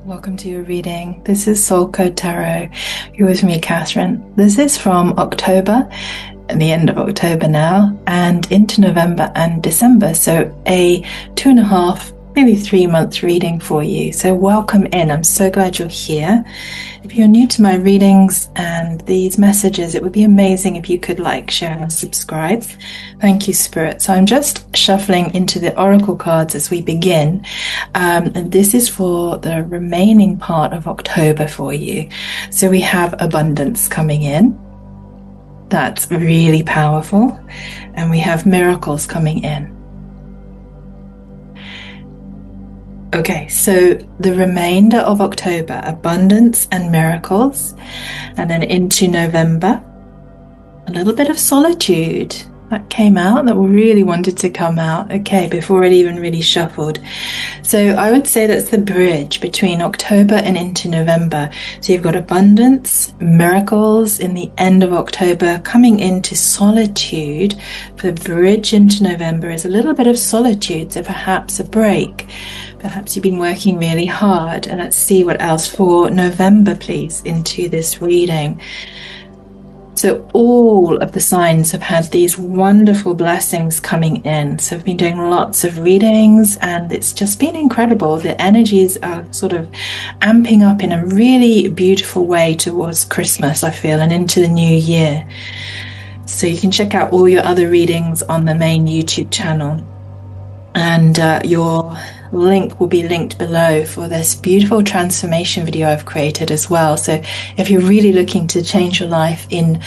Welcome to your reading. This is Soul Code Tarot. You're with me, Catherine. This is from October, at the end of October now, and into November and December. So a 2.5, maybe 3 month reading for you. So welcome in. I'm so glad you're here. If you're new to my readings and these messages, it would be amazing if you could like, share, and subscribe. Thank you, Spirit. So I'm just shuffling into the oracle cards as we begin. And this is for the remaining part of October for you. So we have abundance coming in. That's really powerful. And we have miracles coming in. Okay, so the remainder of October, abundance and miracles, and then into November, a little bit of solitude. That came out, that really wanted to come out, okay, before it even really shuffled. So I would say that's the bridge between October and into November. So you've got abundance, miracles in the end of October, coming into solitude. The bridge into November is a little bit of solitude, so perhaps a break. Perhaps you've been working really hard. And let's see what else for November, please, into this reading. So all of the signs have had these wonderful blessings coming in. So I've been doing lots of readings and it's just been incredible. The energies are sort of amping up in a really beautiful way towards Christmas, I feel, and into the new year. So you can check out all your other readings on the main YouTube channel. And your link will be linked below for this beautiful transformation video I've created as well. So if you're really looking to change your life in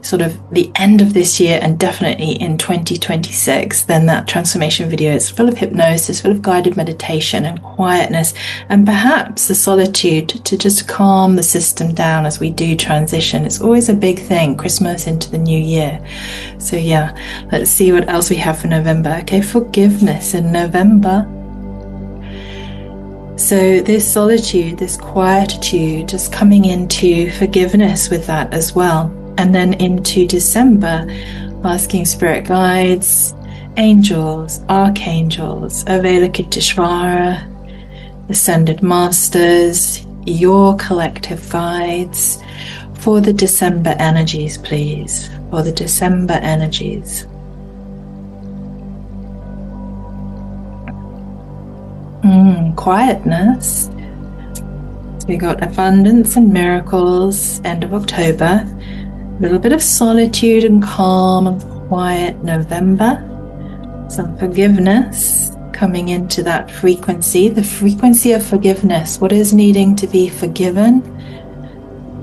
sort of the end of this year and definitely in 2026, then that transformation video is full of hypnosis, full of guided meditation and quietness, and perhaps the solitude to just calm the system down as we do transition. It's always a big thing, Christmas into the new year. So yeah, let's see what else we have for November. Okay, forgiveness in November. So this solitude, this quietude, just coming into forgiveness with that as well. And then into December, asking spirit guides, angels, archangels, Avalokiteshvara, ascended masters, your collective guides, for the December energies, please, for the December energies. Quietness. So we got abundance and miracles, end of October. A little bit of solitude and calm and quiet November. Some forgiveness coming into that frequency, the frequency of forgiveness. What is needing to be forgiven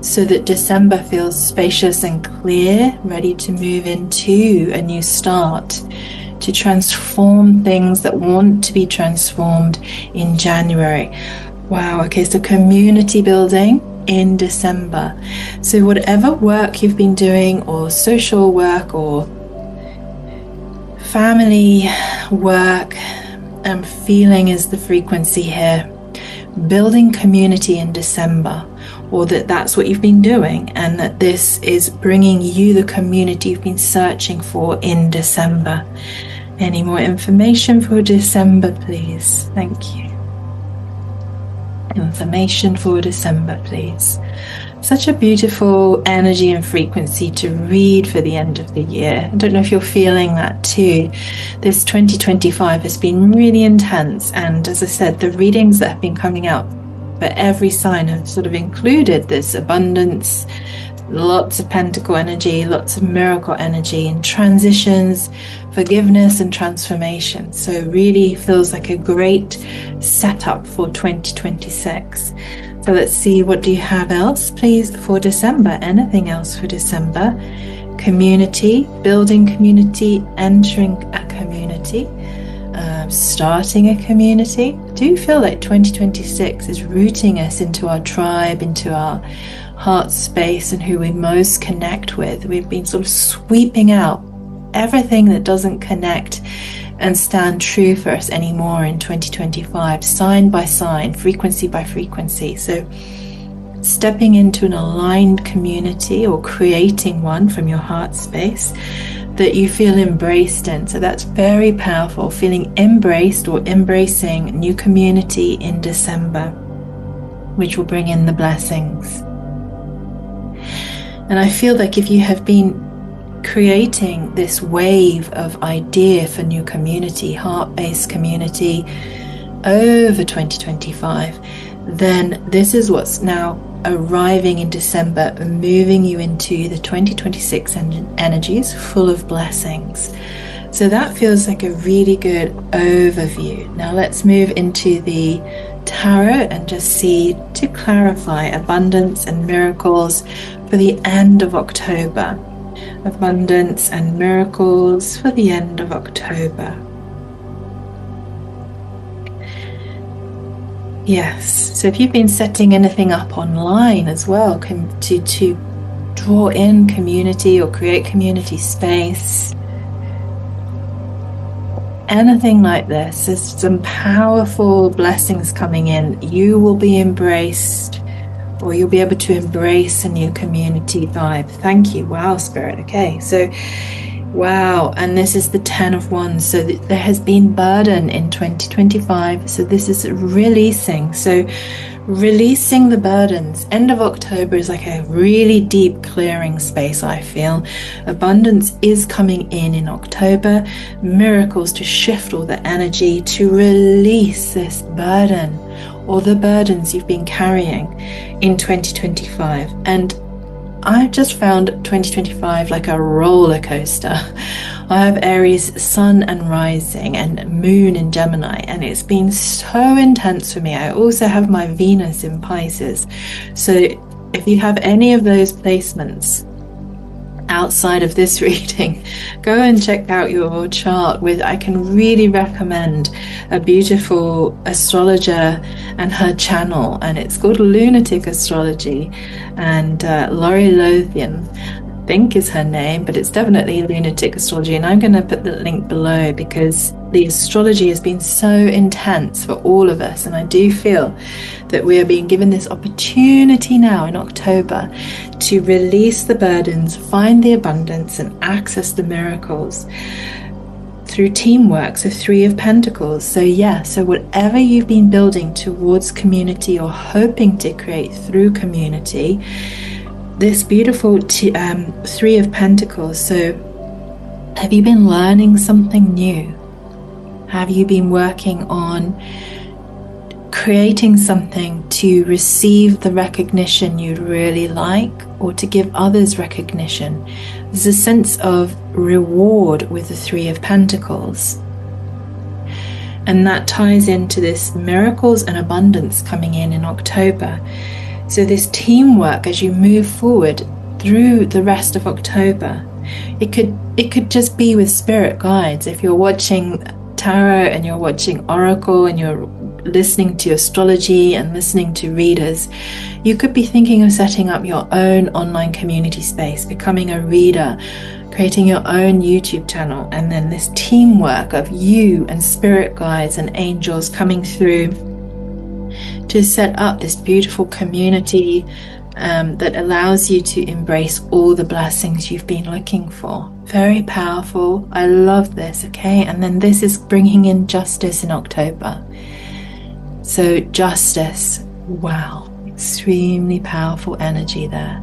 so that December feels spacious and clear, ready to move into a new start, to transform things that want to be transformed in January. Wow, okay, so community building in December. So whatever work you've been doing, or social work, or family work, I'm feeling is the frequency here. Building community in December, or that's what you've been doing, and that this is bringing you the community you've been searching for in December. Any more information for December, please? Thank you. Information for December, please. Such a beautiful energy and frequency to read for the end of the year. I don't know if you're feeling that too. This 2025 has been really intense, and as I said, the readings that have been coming out for every sign have sort of included this abundance, lots of pentacle energy, lots of miracle energy, and transitions, forgiveness and transformation. So it really feels like a great setup for 2026. So let's see, what do you have else, please, for December? Anything else for December? Community, building community, entering a community, starting a community. I do feel like 2026 is rooting us into our tribe, into our heart space and who we most connect with. We've been sort of sweeping out everything that doesn't connect and stand true for us anymore in 2025, sign by sign, frequency by frequency. So stepping into an aligned community, or creating one from your heart space that you feel embraced in. So that's very powerful, feeling embraced or embracing new community in December. which will bring in the blessings. And I feel like if you have been creating this wave of idea for new community, heart-based community over 2025, then this is what's now arriving in December, moving you into the 2026 energies full of blessings. So that feels like a really good overview. Now let's move into the tarot and just see, to clarify, abundance and miracles for the end of October. Abundance and miracles for the end of October. Yes, so if you've been setting anything up online as well, to draw in community or create community space, anything like this, there's some powerful blessings coming in. You will be embraced, or you'll be able to embrace a new community vibe. Thank you. Wow, Spirit. Okay, so wow, and this is the 10 of Wands. So there has been burden in 2025. So this is releasing. So releasing the burdens. End of October is like a really deep clearing space, I feel. Abundance is coming in October. Miracles to shift all the energy, to release this burden, or the burdens you've been carrying in 2025. And I've just found 2025 like a roller coaster. I have Aries sun and rising and moon in Gemini, and it's been so intense for me. I also have my Venus in Pisces. So if you have any of those placements outside of this reading, go and check out your chart. I can really recommend a beautiful astrologer and her channel, and it's called Lunatic Astrology, and Laurie Lothian, I think is her name, but it's definitely Lunatic Astrology, and I'm going to put the link below because the astrology has been so intense for all of us, and I do feel that we are being given this opportunity now in October to release the burdens, find the abundance, and access the miracles through teamwork. So 3 of Pentacles. So yeah, so whatever you've been building towards community or hoping to create through community, this beautiful 3 of Pentacles. So have you been learning something new? Have you been working on creating something to receive the recognition you'd really like, or to give others recognition? There's a sense of reward with the 3 of Pentacles. And that ties into this miracles and abundance coming in October. So this teamwork as you move forward through the rest of October. It could just be with spirit guides. If you're watching tarot and you're watching oracle and you're listening to astrology and listening to readers, you could be thinking of setting up your own online community space, becoming a reader, creating your own YouTube channel, and then this teamwork of you and spirit guides and angels coming through to set up this beautiful community that allows you to embrace all the blessings you've been looking for. Very powerful. I love this. Okay, and then this is bringing in justice in October. So justice, wow, extremely powerful energy there.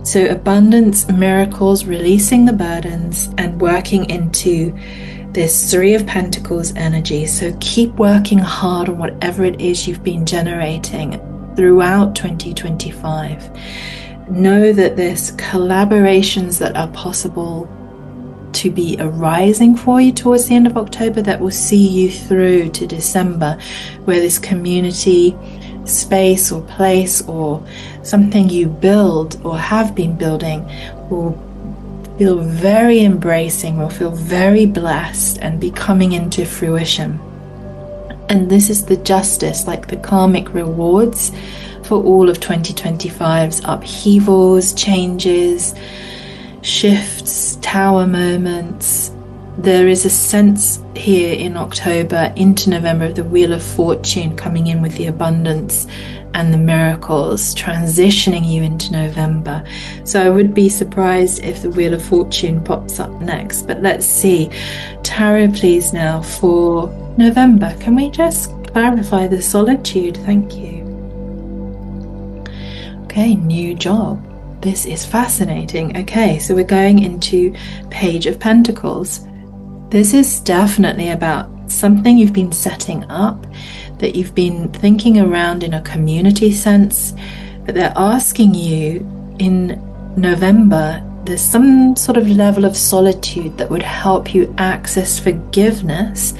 So abundance, miracles, releasing the burdens, and working into this 3 of Pentacles energy. So keep working hard on whatever it is you've been generating throughout 2025. Know that there's collaborations that are possible to be arising for you towards the end of October that will see you through to December, where this community space or place or something you build or have been building will feel very embracing, will feel very blessed and be coming into fruition. And this is the justice, like the karmic rewards for all of 2025's upheavals, changes, shifts, tower moments. There is a sense here in October into November of the Wheel of Fortune coming in with the abundance and the miracles, transitioning you into November. So I would be surprised if the Wheel of Fortune pops up next. But let's see. Tarot, please, now for November. Can we just clarify the solitude. Thank you. Okay, new job. This is fascinating. Okay, so we're going into Page of Pentacles. This is definitely about something you've been setting up, that you've been thinking around in a community sense, but they're asking you in November, there's some sort of level of solitude that would help you access forgiveness,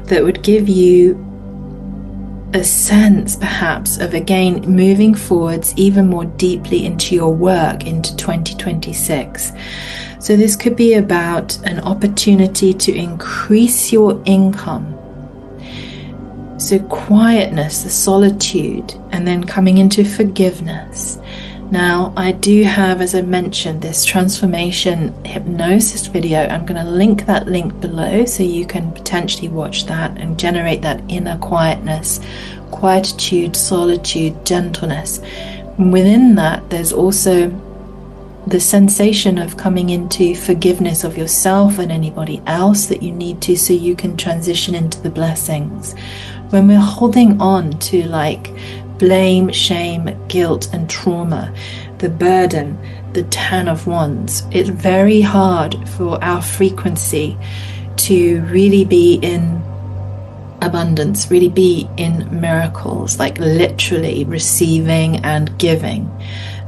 that would give you a sense perhaps of again moving forwards even more deeply into your work into 2026. So this could be about an opportunity to increase your income. So quietness, the solitude, and then coming into forgiveness. Now, I do have, as I mentioned, this transformation hypnosis video. I'm going to link that link below so you can potentially watch that and generate that inner quietness, quietude, solitude, gentleness. And within that, there's also the sensation of coming into forgiveness of yourself and anybody else that you need to, so you can transition into the blessings. When we're holding on to like blame, shame, guilt, and trauma, the burden, the 10 of Wands, it's very hard for our frequency to really be in abundance, really be in miracles, like literally receiving and giving,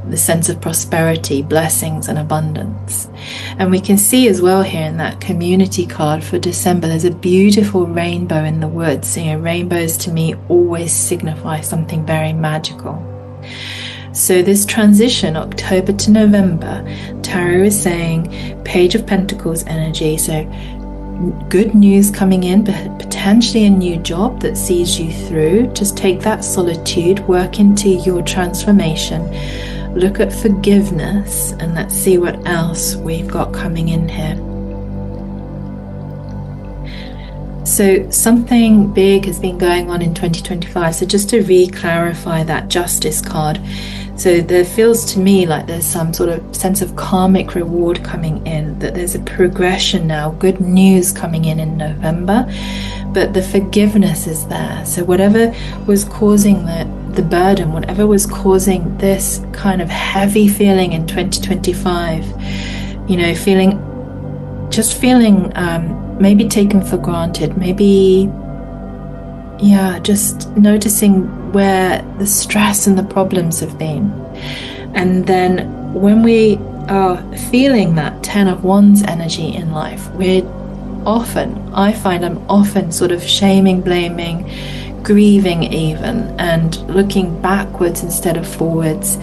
the sense of prosperity, blessings, and abundance. And we can see as well here in that community card for December, there's a beautiful rainbow in the woods. You know, rainbows to me always signify something very magical. So this transition, October to November, Tarot is saying Page of Pentacles energy. So good news coming in, but potentially a new job that sees you through. Just take that solitude, work into your transformation. Look at forgiveness, and let's see what else we've got coming in here. So something big has been going on in 2025. So just to re-clarify that Justice card. So there feels to me like there's some sort of sense of karmic reward coming in, that there's a progression now, good news coming in November, but the forgiveness is there. So whatever was causing the burden, whatever was causing this kind of heavy feeling in 2025, you know, feeling maybe taken for granted, maybe, yeah, just noticing where the stress and the problems have been. And then when we are feeling that 10 of Wands energy in life, I find I'm often sort of shaming, blaming, grieving even, and looking backwards instead of forwards.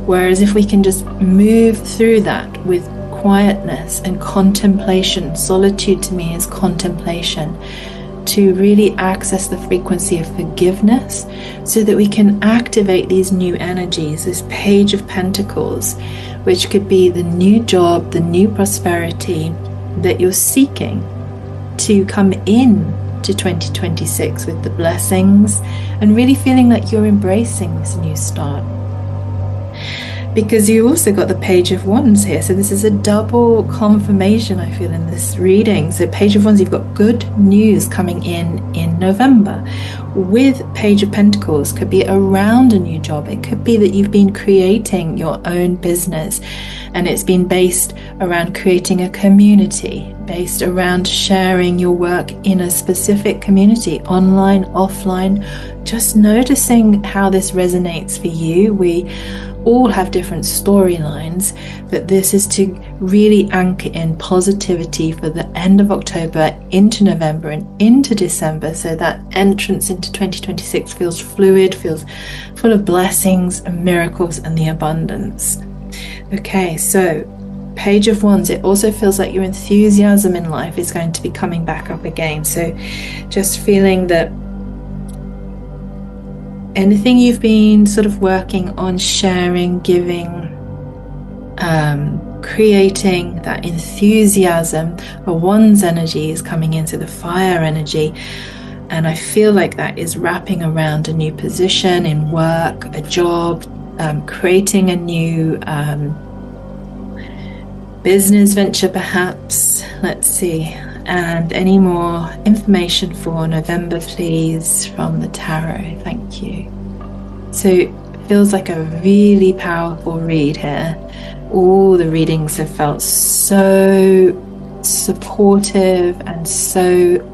Whereas if we can just move through that with quietness and contemplation, solitude to me is contemplation, to really access the frequency of forgiveness so that we can activate these new energies, this Page of Pentacles, which could be the new job, the new prosperity that you're seeking to come in to 2026 with the blessings, and really feeling like you're embracing this new start. Because you also got the Page of Wands here, so this is a double confirmation I feel in this reading. So Page of Wands, you've got good news coming in November. With Page of Pentacles, could be around a new job. It could be that you've been creating your own business, and it's been based around creating a community, based around sharing your work in a specific community, online, offline. Just noticing how this resonates for you. We all have different storylines, but this is to really anchor in positivity for the end of October into November and into December, so that entrance into 2026 feels fluid, feels full of blessings and miracles and the abundance. Okay, so Page of Wands, it also feels like your enthusiasm in life is going to be coming back up again. So just feeling that anything you've been sort of working on, sharing, giving, creating, that enthusiasm, a Wands energy is coming into the fire energy. And I feel like that is wrapping around a new position in work, a job, creating a new business venture perhaps. Let's see. And any more information for November, please, from the tarot. Thank you. So it feels like a really powerful read here. All the readings have felt so supportive and so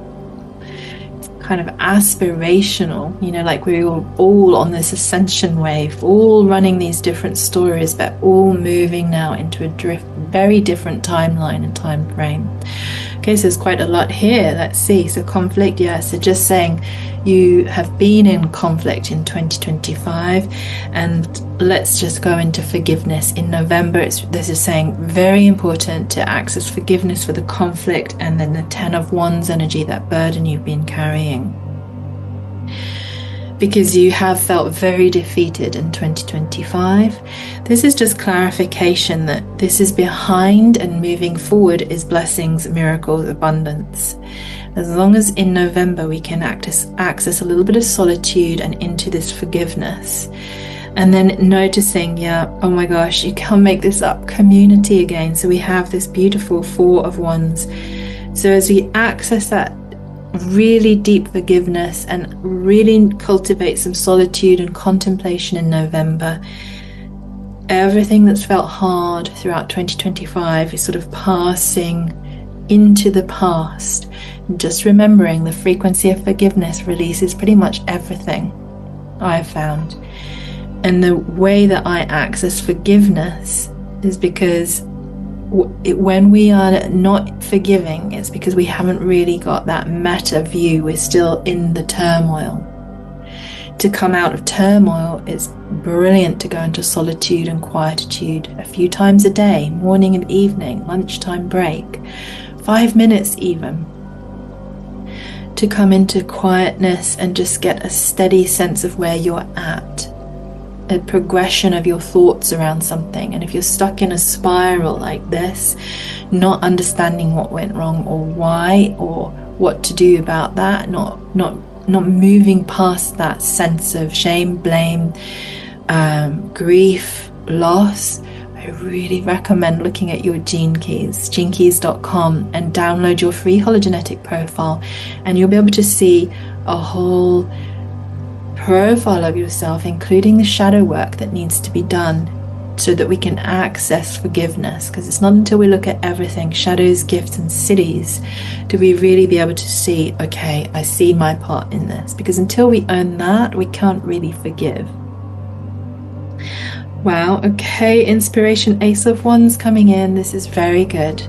kind of aspirational, you know, like we were all on this ascension wave, all running these different stories, but all moving now into a very different timeline and time frame. Okay, so there's quite a lot here. Let's see. So conflict, yeah. So just saying you have been in conflict in 2025, and let's just go into forgiveness. In November, this is saying very important to access forgiveness for the conflict, and then the 10 of Wands energy, that burden you've been carrying. Because you have felt very defeated in 2025. This is just clarification that this is behind and moving forward is blessings, miracles, abundance. As long as in November we can access a little bit of solitude and into this forgiveness. And then noticing, yeah, oh my gosh, you can't make this up, community again. So we have this beautiful 4 of Wands. So as we access that really deep forgiveness and really cultivate some solitude and contemplation in November, everything that's felt hard throughout 2025 is sort of passing into the past. And just remembering the frequency of forgiveness releases pretty much everything, I've found. And the way that I access forgiveness is because when we are not forgiving, it's because we haven't really got that meta view. We're still in the turmoil. To come out of turmoil, it's brilliant to go into solitude and quietude a few times a day, morning and evening, lunchtime break, 5 minutes even. To come into quietness and just get a steady sense of where you're at, a progression of your thoughts around something. And if you're stuck in a spiral like this, not understanding what went wrong or why or what to do about that, not moving past that sense of shame, blame, grief, loss, I really recommend looking at your gene keys, genekeys.com, and download your free hologenetic profile, and you'll be able to see a whole profile of yourself, including the shadow work that needs to be done so that we can access forgiveness. Because it's not until we look at everything, shadows, gifts, and cities, do we really be able to see, okay, I see my part in this. Because until we own that, we can't really forgive. Wow, okay, inspiration, Ace of Wands coming in. This is very good.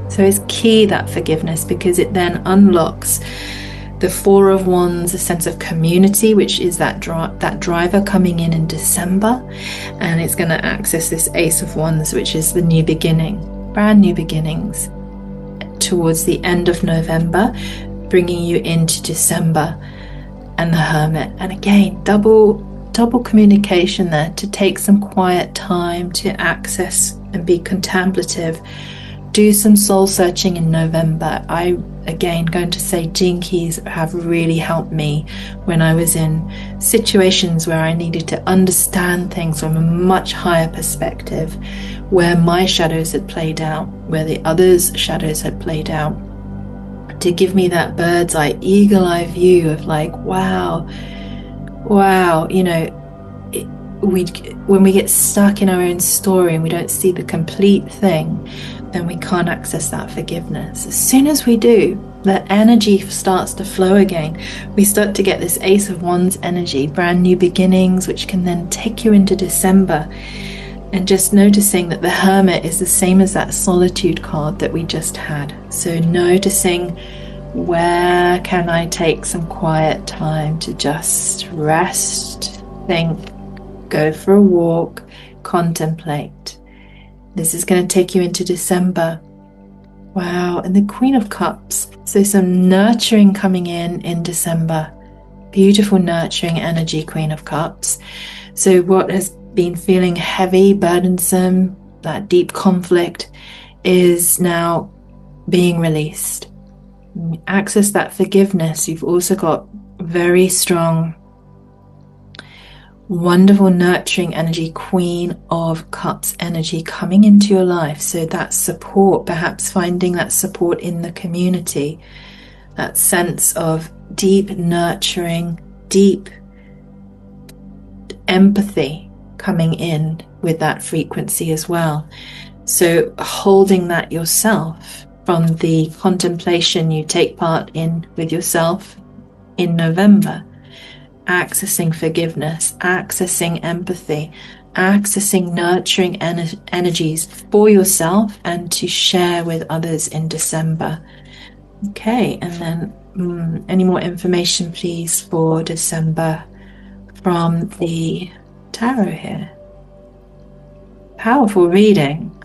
So it's key, that forgiveness, because it then unlocks the 4 of Wands, a sense of community, which is that driver coming in December, and it's going to access this Ace of Wands, which is the new beginning, brand new beginnings, towards the end of November, bringing you into December, and the Hermit. And again, double communication there, to take some quiet time to access and be contemplative. Do some soul searching in November. I, again, going to say gene keys have really helped me when I was in situations where I needed to understand things from a much higher perspective, where my shadows had played out, where the others' shadows had played out, to give me that bird's eye, eagle eye view of like, wow, you know, when we get stuck in our own story and we don't see the complete thing, then we can't access that forgiveness. As soon as we do, the energy starts to flow again. We start to get this Ace of Wands energy, brand new beginnings, which can then take you into December. And just noticing that the Hermit is the same as that solitude card that we just had. So noticing, where can I take some quiet time to just rest, think, go for a walk, contemplate. This is going to take you into December. Wow, and the Queen of Cups. So some nurturing coming in December. Beautiful nurturing energy, Queen of Cups. So what has been feeling heavy, burdensome, that deep conflict is now being released. Access that forgiveness. You've also got very strong wonderful nurturing energy, Queen of Cups energy coming into your life. So that support, perhaps finding that support in the community, that sense of deep nurturing, deep empathy coming in with that frequency as well. So holding that yourself from the contemplation you take part in with yourself in November, accessing forgiveness, accessing empathy, accessing nurturing energies for yourself and to share with others in December. Okay, and then any more information, please, for December from the tarot here. Powerful reading.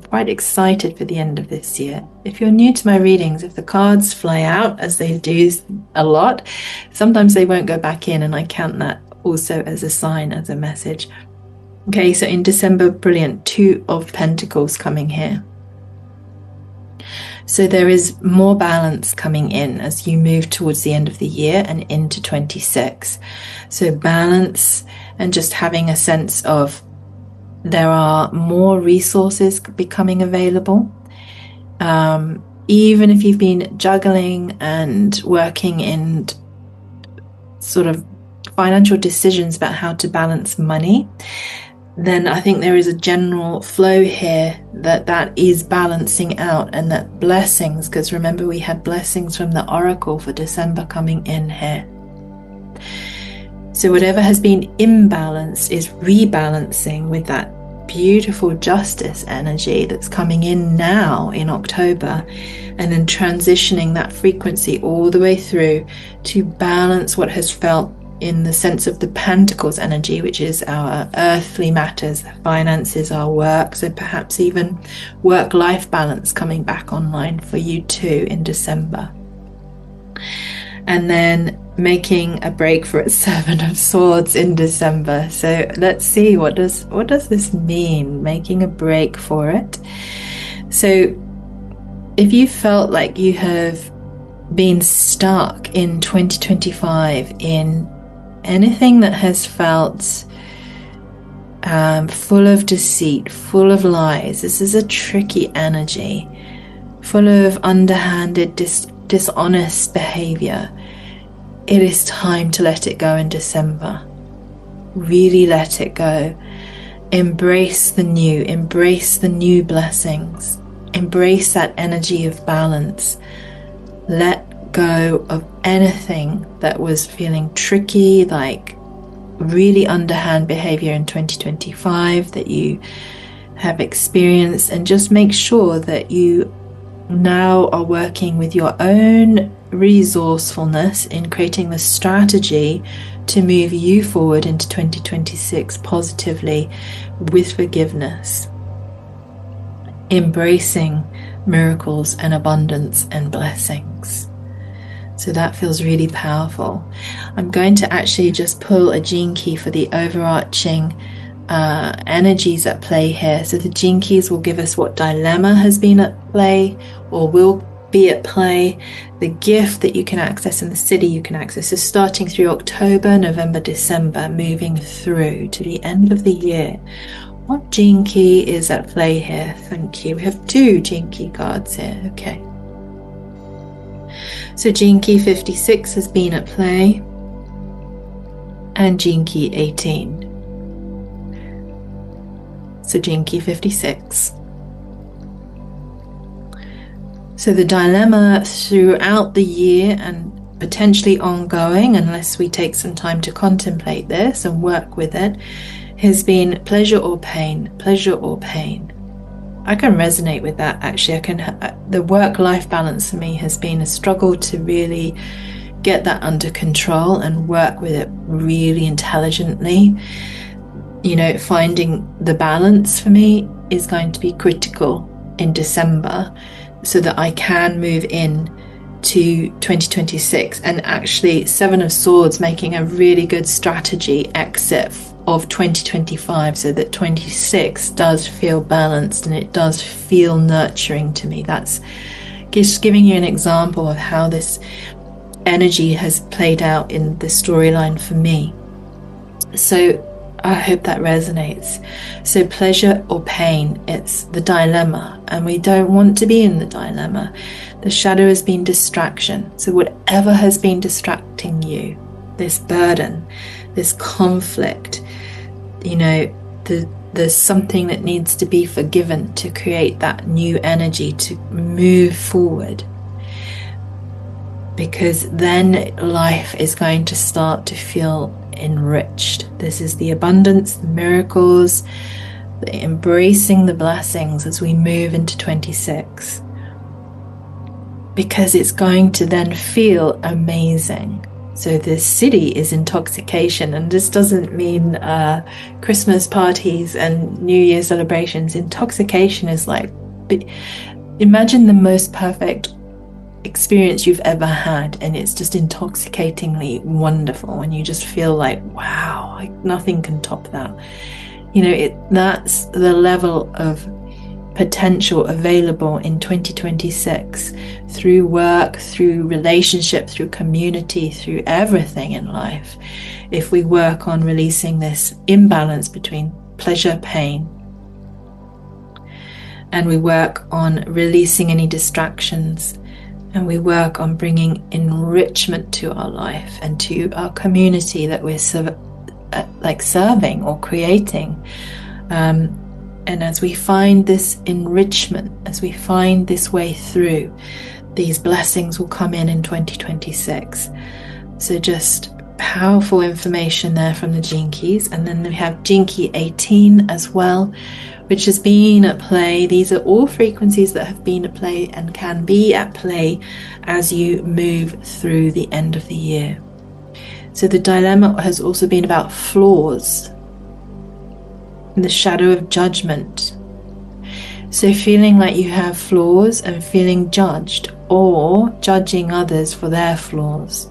Quite excited for the end of this year. If you're new to my readings, if the cards fly out, as they do a lot, sometimes they won't go back in, and I count that also as a sign, as a message. Okay, so in December, brilliant, 2 of Pentacles coming here. So there is more balance coming in as you move towards the end of the year and into 26. So balance and just having a sense of there are more resources becoming available. Even if you've been juggling and working in sort of financial decisions about how to balance money, then I think there is a general flow here that is balancing out, and that blessings, because remember we had blessings from the Oracle for December coming in here. So whatever has been imbalanced is rebalancing with that beautiful justice energy that's coming in now in October, and then transitioning that frequency all the way through to balance what has felt in the sense of the Pentacles energy, which is our earthly matters, finances, our work. So perhaps even work-life balance coming back online for you too in December. And then making a break for a 7 of Swords in December. So let's see, what does this mean, making a break for it? So if you felt like you have been stuck in 2025 in anything that has felt full of deceit, full of lies, this is a tricky energy, full of underhanded, dishonest behavior, it is time to let it go in December. Really let it go. Embrace the new blessings. Embrace that energy of balance. Let go of anything that was feeling tricky, like really underhand behavior in 2025 that you have experienced, and just make sure that you now are working with your own resourcefulness in creating the strategy to move you forward into 2026 positively with forgiveness, embracing miracles and abundance and blessings. So that feels really powerful. I'm going to actually just pull a gene key for the overarching energies at play here. So the gene keys will give us what dilemma has been at play or will be at play, the gift that you can access, and the city you can access. So starting through October, November, December, moving through to the end of the year. What gene key is at play here? Thank you. We have 2 gene key cards here. Okay. So gene key 56 has been at play, and gene key 18. So gene key 56. So the dilemma throughout the year and potentially ongoing, unless we take some time to contemplate this and work with it, has been pleasure or pain, pleasure or pain. I can resonate with that actually. The work-life balance for me has been a struggle to really get that under control and work with it really intelligently. You know, finding the balance for me is going to be critical in December so that I can move in to 2026, and actually 7 of Swords making a really good strategy exit of 2025 so that 26 does feel balanced and it does feel nurturing to me. That's just giving you an example of how this energy has played out in the storyline for me. So I hope that resonates. So pleasure or pain, it's the dilemma, and we don't want to be in the dilemma. The shadow has been distraction. So whatever has been distracting you, this burden, this conflict, there's something that needs to be forgiven to create that new energy to move forward. Because then life is going to start to feel enriched. This is the abundance, the miracles, the embracing the blessings as we move into 26. Because it's going to then feel amazing. So the city is intoxication, and this doesn't mean Christmas parties and New Year celebrations. Intoxication is like, imagine the most perfect experience you've ever had, and it's just intoxicatingly wonderful, and you just feel like, wow, nothing can top that. That's the level of potential available in 2026 through work, through relationship, through community, through everything in life. If we work on releasing this imbalance between pleasure, pain, and we work on releasing any distractions, and we work on bringing enrichment to our life and to our community that we're serving or creating. And as we find this enrichment, as we find this way through, these blessings will come in 2026. So just powerful information there from the Gene Keys. And then we have Gene Key 18 as well, which has been at play. These are all frequencies that have been at play and can be at play as you move through the end of the year. So the dilemma has also been about flaws, the shadow of judgment. So feeling like you have flaws and feeling judged, or judging others for their flaws.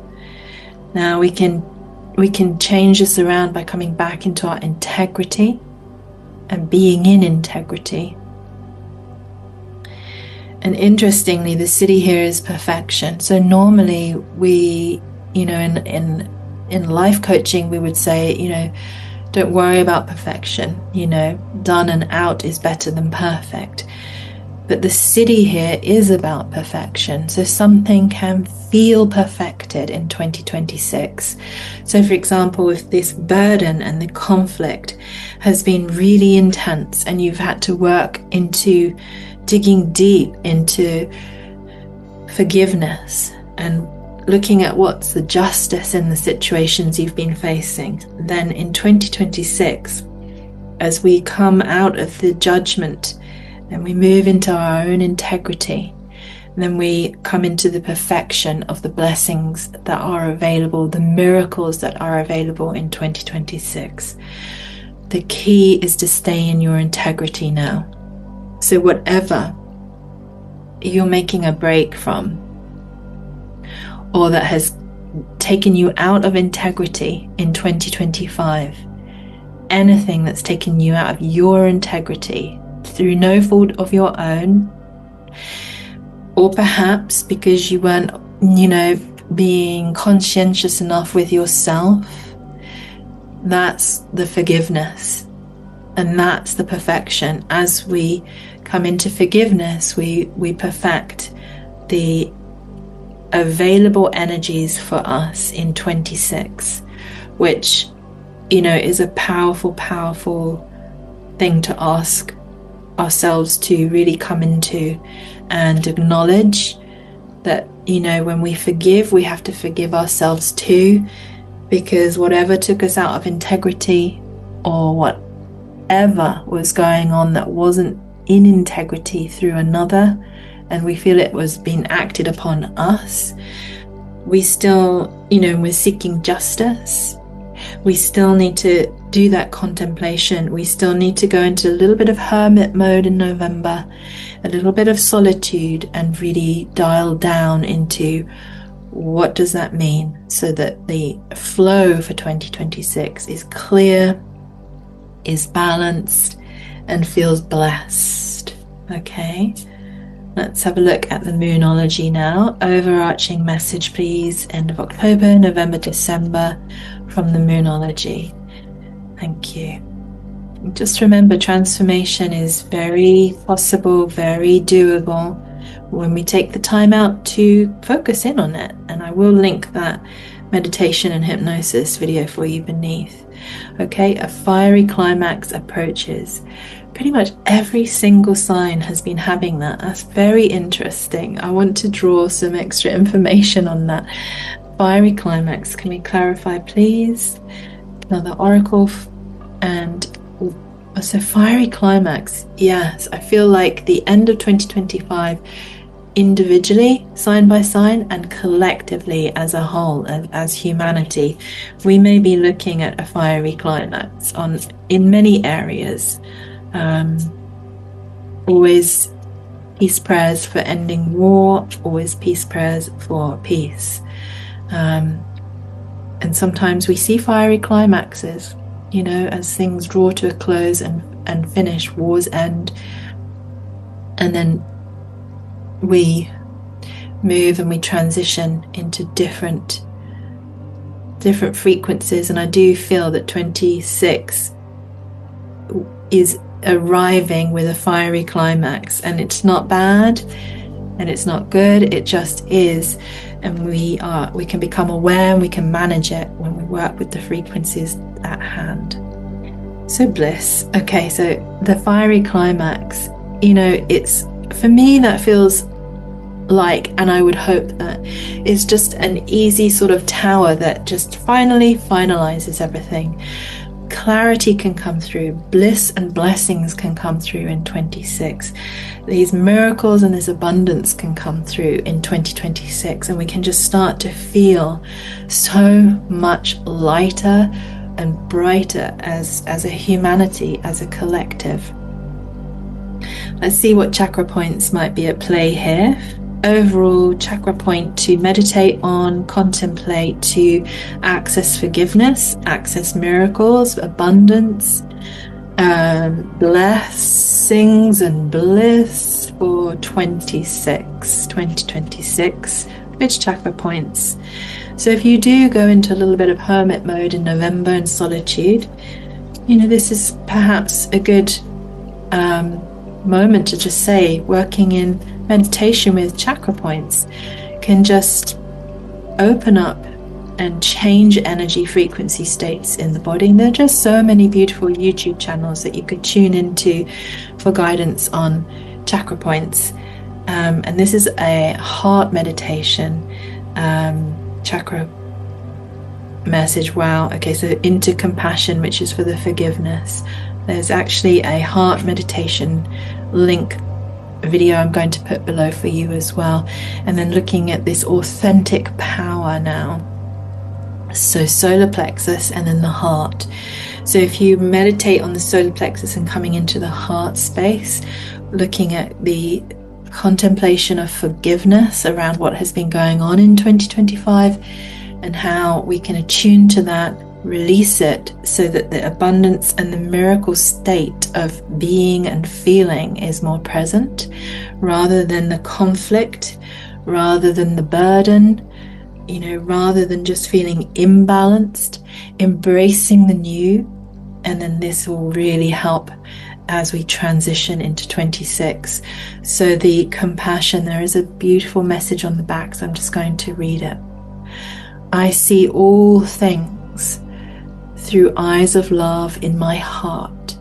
Now we can change this around by coming back into our integrity and being in integrity. And interestingly, the city here is perfection. So normally we, in life coaching, we would say, don't worry about perfection. Done and out is better than perfect. But the city here is about perfection. So something can feel perfected in 2026. So for example, if this burden and the conflict has been really intense and you've had to work into digging deep into forgiveness and looking at what's the justice in the situations you've been facing, then in 2026, as we come out of the judgment and we move into our own integrity, then we come into the perfection of the blessings that are available, the miracles that are available in 2026. The key is to stay in your integrity now. So whatever you're making a break from, or that has taken you out of integrity in 2025, anything that's taken you out of your integrity through no fault of your own, or perhaps because you weren't, being conscientious enough with yourself, that's the forgiveness. And that's the perfection. As we come into forgiveness, we perfect the available energies for us in 26, which, is a powerful, powerful thing to ask ourselves to really come into and acknowledge that, when we forgive, we have to forgive ourselves too, because whatever took us out of integrity, or whatever was going on that wasn't in integrity through another, and we feel it was being acted upon us, we still, we're seeking justice. We still need to do that contemplation. We still need to go into a little bit of hermit mode in November, a little bit of solitude, and really dial down into what does that mean, so that the flow for 2026 is clear, is balanced, and feels blessed. Okay, let's have a look at the Moonology now. Overarching message, please. End of October, November, December from the Moonology. Thank you. Just remember, transformation is very possible, very doable when we take the time out to focus in on it. And I will link that meditation and hypnosis video for you beneath. Okay, a fiery climax approaches. Pretty much every single sign has been having that. That's very interesting. I want to draw some extra information on that. Fiery climax, can we clarify, please? Another oracle. And so fiery climax, yes, I feel like the end of 2025, individually, sign by sign, and collectively as a whole, as humanity, we may be looking at a fiery climax in many areas. Always peace prayers for ending war, always peace prayers for peace. And sometimes we see fiery climaxes, you know, as things draw to a close and finish, wars end, and then we move and we transition into different frequencies. And I do feel that 26 is arriving with a fiery climax, and it's not bad and it's not good, it just is. And we can become aware and we can manage it when we work with the frequencies at hand. So bliss. Okay, so the fiery climax, you know, it's, for me, that feels like, and I would hope that it's just an easy sort of tower that just finally finalizes everything. Clarity can come through, bliss and blessings can come through in 26. These miracles and this abundance can come through in 2026, and we can just start to feel so much lighter and brighter as a humanity, as a collective. Let's see what chakra points might be at play here. Overall chakra point to meditate on, contemplate, to access forgiveness, access miracles, abundance, blessings and bliss for 2026. Which chakra points? So if you do go into a little bit of hermit mode in November and solitude, you know, this is perhaps a good moment to just say, working in meditation with chakra points can just open up and change energy frequency states in the body. And there are just so many beautiful YouTube channels that you could tune into for guidance on chakra points. And this is a heart meditation chakra message. Wow. Okay, so into compassion, which is for the forgiveness. There's actually a heart meditation link video I'm going to put below for you as well. And then looking at this authentic power now. So solar plexus and then the heart. So if you meditate on the solar plexus and coming into the heart space, looking at the contemplation of forgiveness around what has been going on in 2025 and how we can attune to that, release it so that the abundance and the miracle state of being and feeling is more present, rather than the conflict, rather than the burden, you know, rather than just feeling imbalanced, embracing the new. And then this will really help as we transition into 26. So the compassion, there is a beautiful message on the back, so I'm just going to read it. I see all things through eyes of love in my heart.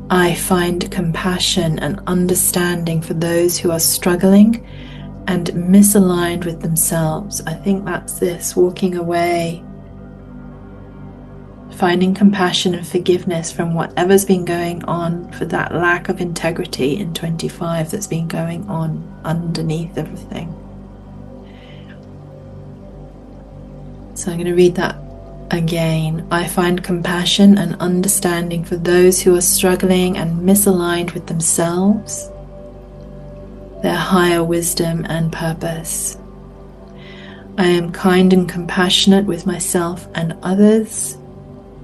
I find compassion and understanding for those who are struggling and misaligned with themselves. I think that's this, walking away, finding compassion and forgiveness from whatever's been going on, for that lack of integrity in 25 that's been going on underneath everything. So I'm going to read that again. I find compassion and understanding for those who are struggling and misaligned with themselves, their higher wisdom and purpose. I am kind and compassionate with myself and others,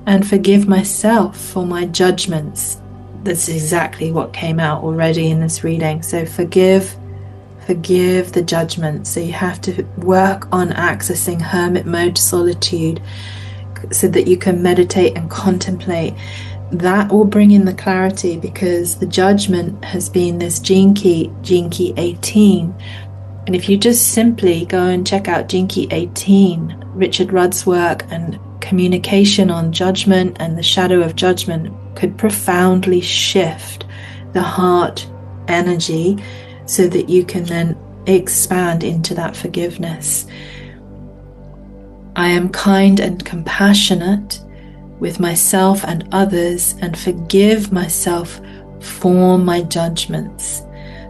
and forgive myself for my judgments. That's exactly what came out already in this reading. So forgive the judgments. So you have to work on accessing hermit mode solitude, so that you can meditate and contemplate. That will bring in the clarity, because the judgment has been this gene key 18. And if you just simply go and check out Gene Key 18, Richard Rudd's work, and communication on judgment and the shadow of judgment could profoundly shift the heart energy so that you can then expand into that forgiveness. I am kind and compassionate with myself and others, and forgive myself for my judgments.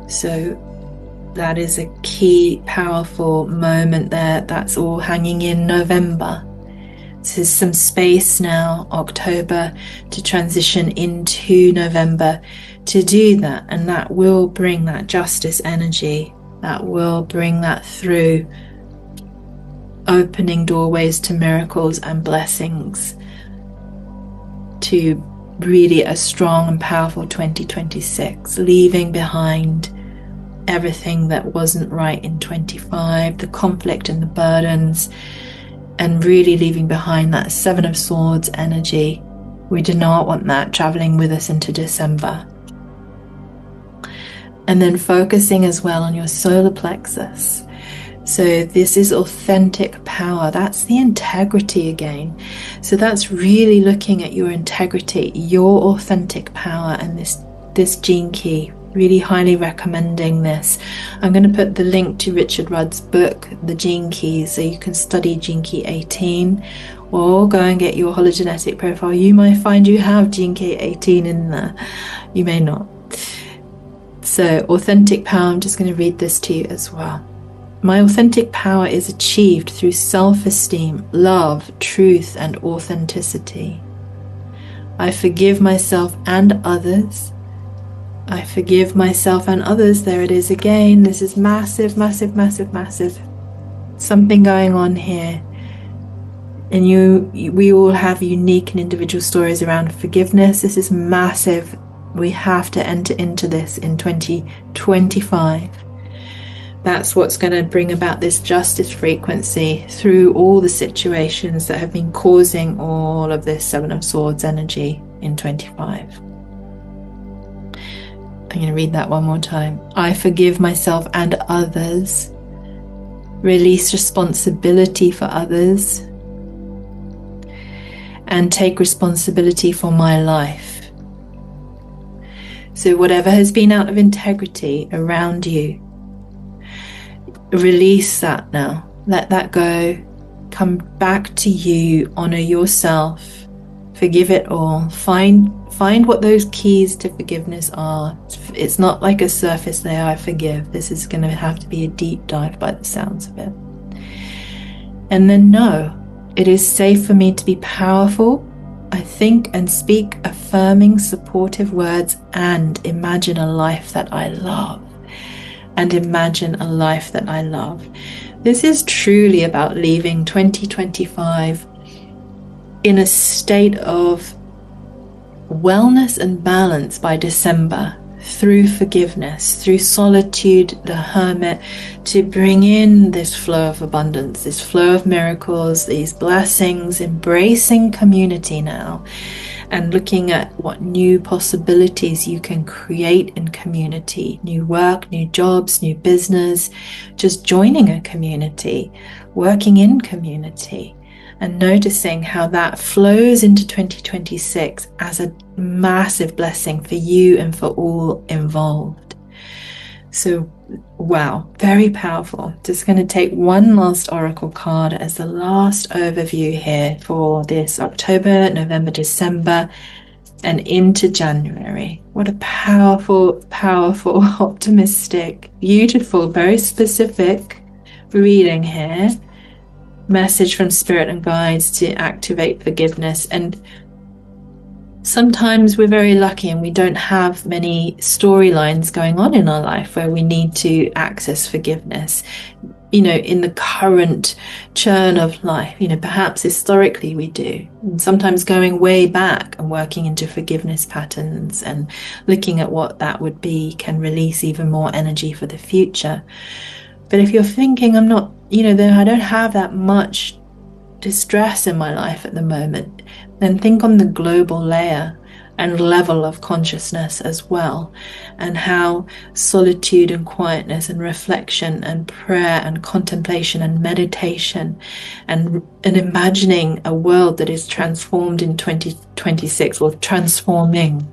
So that is a key, powerful moment there. That's all hanging in November. So there's some space now, October, to transition into November to do that. And that will bring that justice energy. That will bring that through, opening doorways to miracles and blessings, to really a strong and powerful 2026, leaving behind everything that wasn't right in 25, the conflict and the burdens, and really leaving behind that Seven of Swords energy. We do not want that traveling with us into December. And then focusing as well on your solar plexus. So this is authentic power. That's the integrity again. So that's really looking at your integrity, your authentic power, and this gene key. Really highly recommending this. I'm going to put the link to Richard Rudd's book, The Gene Keys, so you can study Gene Key 18, or go and get your hologenetic profile. You might find you have Gene Key 18 in there. You may not. So authentic power, I'm just going to read this to you as well. My authentic power is achieved through self-esteem, love, truth, and authenticity. I forgive myself and others. I forgive myself and others. There it is again. This is massive, massive, massive, massive. Something going on here. And we all have unique and individual stories around forgiveness. This is massive. We have to enter into this in 2025. That's what's going to bring about this justice frequency through all the situations that have been causing all of this Seven of Swords energy in 25. I'm going to read that one more time. I forgive myself and others. Release responsibility for others. And take responsibility for my life. So whatever has been out of integrity around you, release that now. Let that go. Come back to you. Honor yourself. Forgive it all. Find what those keys to forgiveness are. It's not like a surface layer, I forgive. This is going to have to be a deep dive by the sounds of it. And then know it is safe for me to be powerful. I think and speak affirming, supportive words, and imagine a life that I love. And imagine a life that I love. This is truly about leaving 2025 in a state of wellness and balance by December, through forgiveness, through solitude, the hermit, to bring in this flow of abundance, this flow of miracles, these blessings, embracing community now, and looking at what new possibilities you can create in community, new work, new jobs, new business, just joining a community, working in community, and noticing how that flows into 2026 as a massive blessing for you and for all involved. So, wow, very powerful. Just going to take one last oracle card as the last overview here for this October, November, December, and into January. What a powerful, powerful, optimistic, beautiful, very specific reading here. Message from spirit and guides to activate forgiveness. And sometimes we're very lucky and we don't have many storylines going on in our life where we need to access forgiveness, in the current churn of life. Perhaps historically we do. And sometimes going way back and working into forgiveness patterns and looking at what that would be can release even more energy for the future. But if you're thinking, I'm not, I don't have that much distress in my life at the moment, then think on the global layer and level of consciousness as well, and how solitude and quietness and reflection and prayer and contemplation and meditation and imagining a world that is transformed in 2026, or transforming,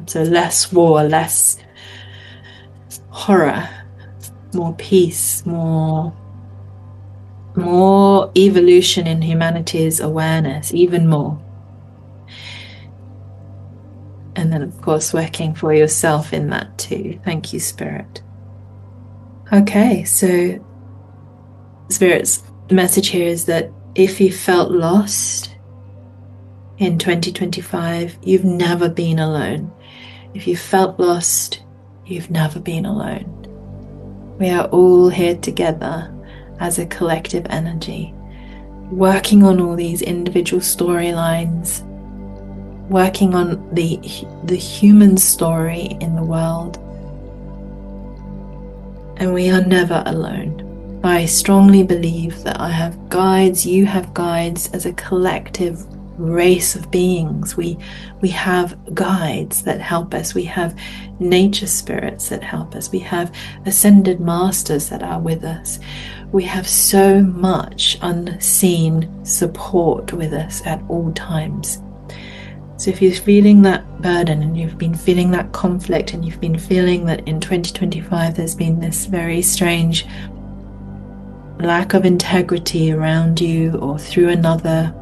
so less war, less horror, more peace, more evolution in humanity's awareness, even more. And then, of course, working for yourself in that too. Thank you, Spirit. Okay, so Spirit's message here is that if you felt lost in 2025, you've never been alone. If you felt lost, you've never been alone. We are all here together as a collective energy, working on all these individual storylines, working on the human story in the world. And we are never alone. I strongly believe that I have guides, you have guides. As a collective race of beings, we have guides that help us. We have nature spirits that help us. We have ascended masters that are with us. We have so much unseen support with us at all times. So if you're feeling that burden, and you've been feeling that conflict, and you've been feeling that in 2025 there's been this very strange lack of integrity around you or through another,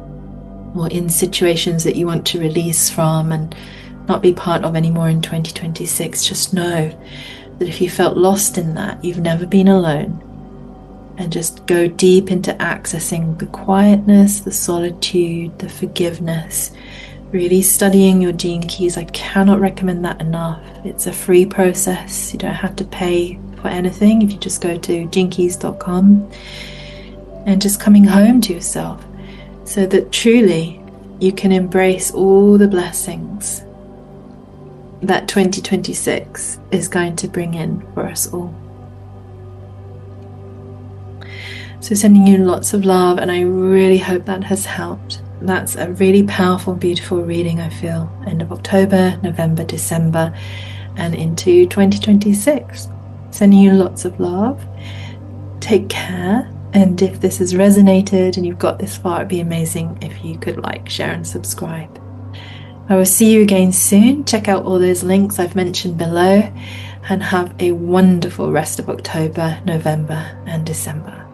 or in situations that you want to release from and not be part of anymore in 2026, just know that if you felt lost in that, you've never been alone. And just go deep into accessing the quietness, the solitude, the forgiveness, really studying your gene keys. I cannot recommend that enough. It's a free process. You don't have to pay for anything if you just go to genekeys.com, and just coming home to yourself, so that truly you can embrace all the blessings that 2026 is going to bring in for us all. So sending you lots of love, and I really hope that has helped. That's a really powerful, beautiful reading, I feel. End of October, November, December, and into 2026. Sending you lots of love. Take care. And if this has resonated and you've got this far, it'd be amazing if you could like, share, and subscribe. I will see you again soon. Check out all those links I've mentioned below, and have a wonderful rest of October, November, and December.